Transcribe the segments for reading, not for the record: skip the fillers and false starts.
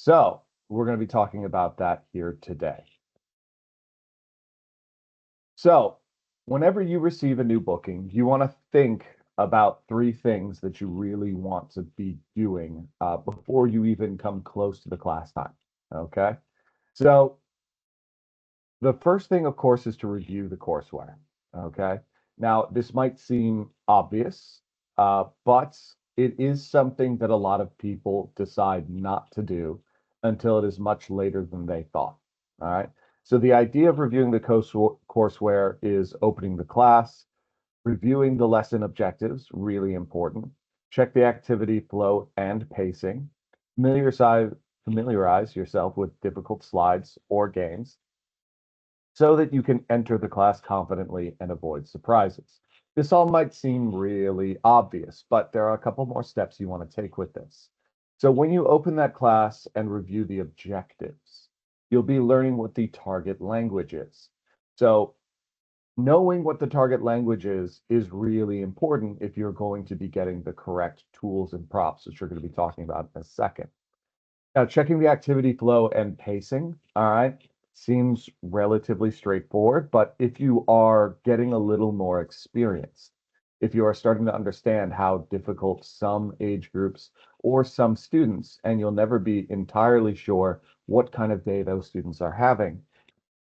So we're going to be talking about that here today. So whenever you receive a new booking, you want to think about three things that you really want to be doing before you even come close to the class time. Okay. So the first thing, of course, is to review the courseware. Okay. Now, this might seem obvious, but it is something that a lot of people decide not to do until it is much later than they thought. All right. So the idea of reviewing the courseware is opening the class, reviewing the lesson objectives, really important. Check the activity flow and pacing. Familiarize yourself with difficult slides or games so that you can enter the class confidently and avoid surprises. This all might seem really obvious, but there are a couple more steps you want to take with this. So when you open that class and review the objectives, you'll be learning what the target language is. So knowing what the target language is really important if you're going to be getting the correct tools and props, which we're going to be talking about in a second. Now, checking the activity flow and pacing, all right, seems relatively straightforward, but if you are getting a little more experienced, if you are starting to understand how difficult some age groups or some students, and you'll never be entirely sure what kind of day those students are having,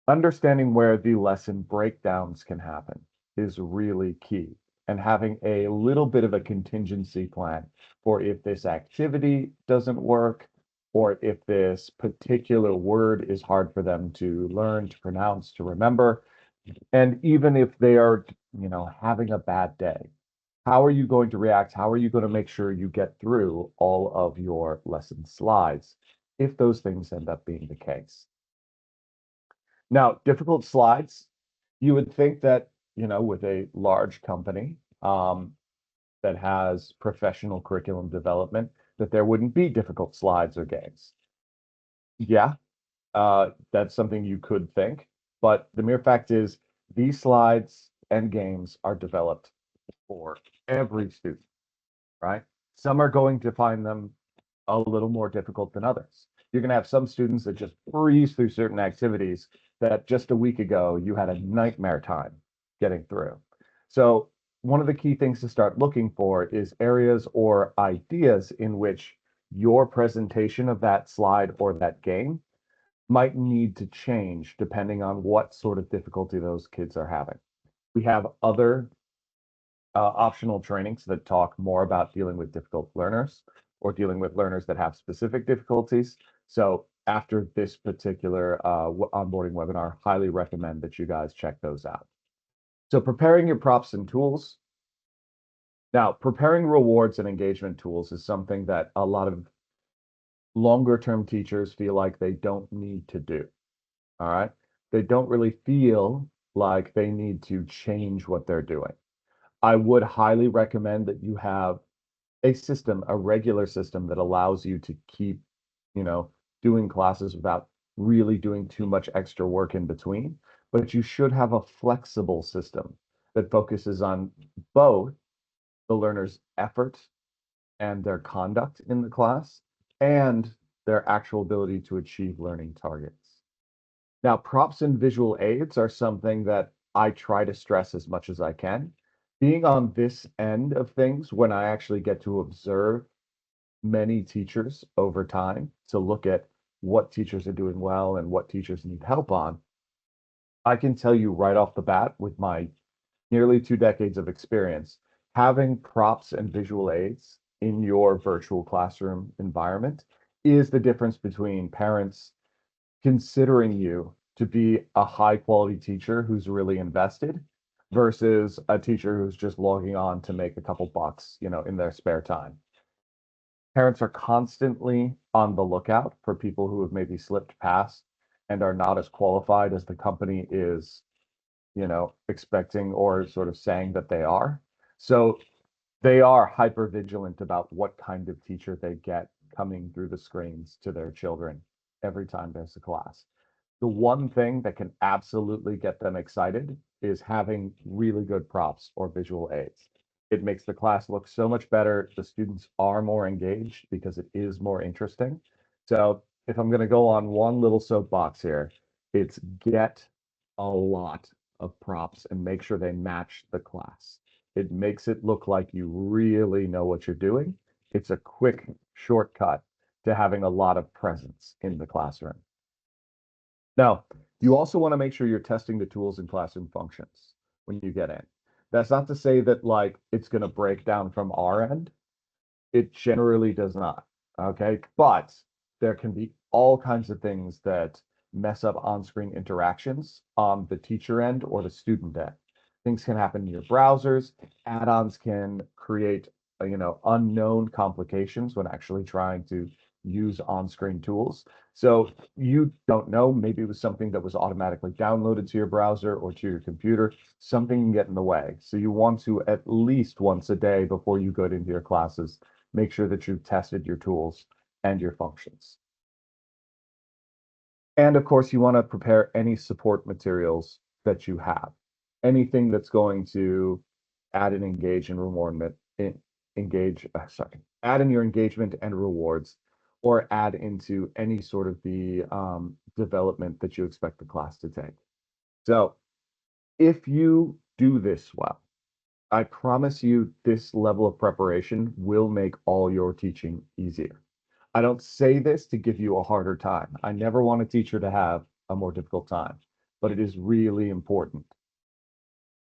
understanding where the lesson breakdowns can happen is really key. And having a little bit of a contingency plan for if this activity doesn't work, or if this particular word is hard for them to learn, to pronounce, to remember. And even if they are, having a bad day, how are you going to react? How are you going to make sure you get through all of your lesson slides if those things end up being the case? Now, difficult slides, you would think that, with a large company that has professional curriculum development, that there wouldn't be difficult slides or games. Yeah, that's something you could think, but the mere fact is these slides and games are developed for every student, right? Some are going to find them a little more difficult than others. You're going to have some students that just breeze through certain activities that just a week ago you had a nightmare time getting through. So one of the key things to start looking for is areas or ideas in which your presentation of that slide or that game might need to change depending on what sort of difficulty those kids are having. We have other optional trainings that talk more about dealing with difficult learners or dealing with learners that have specific difficulties. So after this particular onboarding webinar, highly recommend that you guys check those out. So preparing your props and tools. Now, preparing rewards and engagement tools is something that a lot of longer term teachers feel like they don't need to do. All right. They don't really feel like they need to change what they're doing. I would highly recommend that you have a system, a regular system that allows you to keep, doing classes without really doing too much extra work in between. But you should have a flexible system that focuses on both the learner's effort and their conduct in the class and their actual ability to achieve learning targets. Now, props and visual aids are something that I try to stress as much as I can. Being on this end of things, when I actually get to observe many teachers over time to look at what teachers are doing well and what teachers need help on, I can tell you right off the bat with my nearly 2 decades of experience, having props and visual aids in your virtual classroom environment is the difference between parents considering you to be a high quality teacher who's really invested versus a teacher who's just logging on to make a couple bucks, in their spare time. Parents are constantly on the lookout for people who have maybe slipped past and are not as qualified as the company is, expecting or sort of saying that they are. So they are hyper vigilant about what kind of teacher they get coming through the screens to their children every time there's a class. The one thing that can absolutely get them excited is having really good props or visual aids. It makes the class look so much better. The students are more engaged because it is more interesting. So if I'm going to go on one little soapbox here, it's get a lot of props and make sure they match the class. It makes it look like you really know what you're doing. It's a quick shortcut to having a lot of presence in the classroom. Now, you also want to make sure you're testing the tools and classroom functions when you get in. That's not to say that like it's going to break down from our end. It generally does not. Okay. But there can be all kinds of things that mess up on-screen interactions on the teacher end or the student end. Things can happen in your browsers. Add-ons can create, unknown complications when actually trying to use on-screen tools. So you don't know, maybe it was something that was automatically downloaded to your browser or to your computer. Something can get in the way. So you want to at least once a day before you go into your classes make sure that you've tested your tools and your functions. And of course, you want to prepare any support materials that you have. Anything that's going to add and engage in rewardment, add in your engagement and rewards, or add into any sort of the development that you expect the class to take. So if you do this well, I promise you this level of preparation will make all your teaching easier. I don't say this to give you a harder time. I never want a teacher to have a more difficult time, but it is really important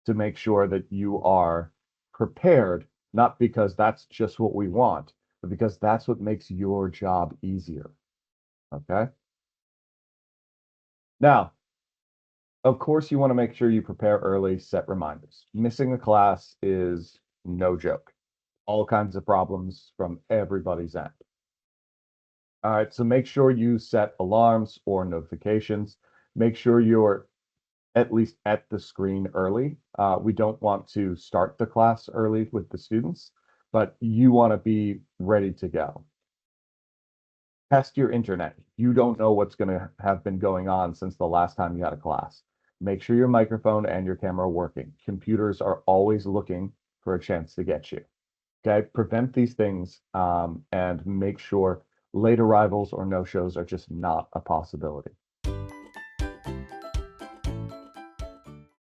to make sure that you are prepared, not because that's just what we want, but because that's what makes your job easier. Okay. Now, of course, you want to make sure you prepare early, set reminders. Missing a class is no joke. All kinds of problems from everybody's end. All right, so make sure you set alarms or notifications. Make sure you're at least at the screen early. We don't want to start the class early with the students, but you want to be ready to go. Test your internet. You don't know what's going to have been going on since the last time you had a class. Make sure your microphone and your camera are working. Computers are always looking for a chance to get you. Okay, prevent these things and make sure late arrivals or no-shows are just not a possibility.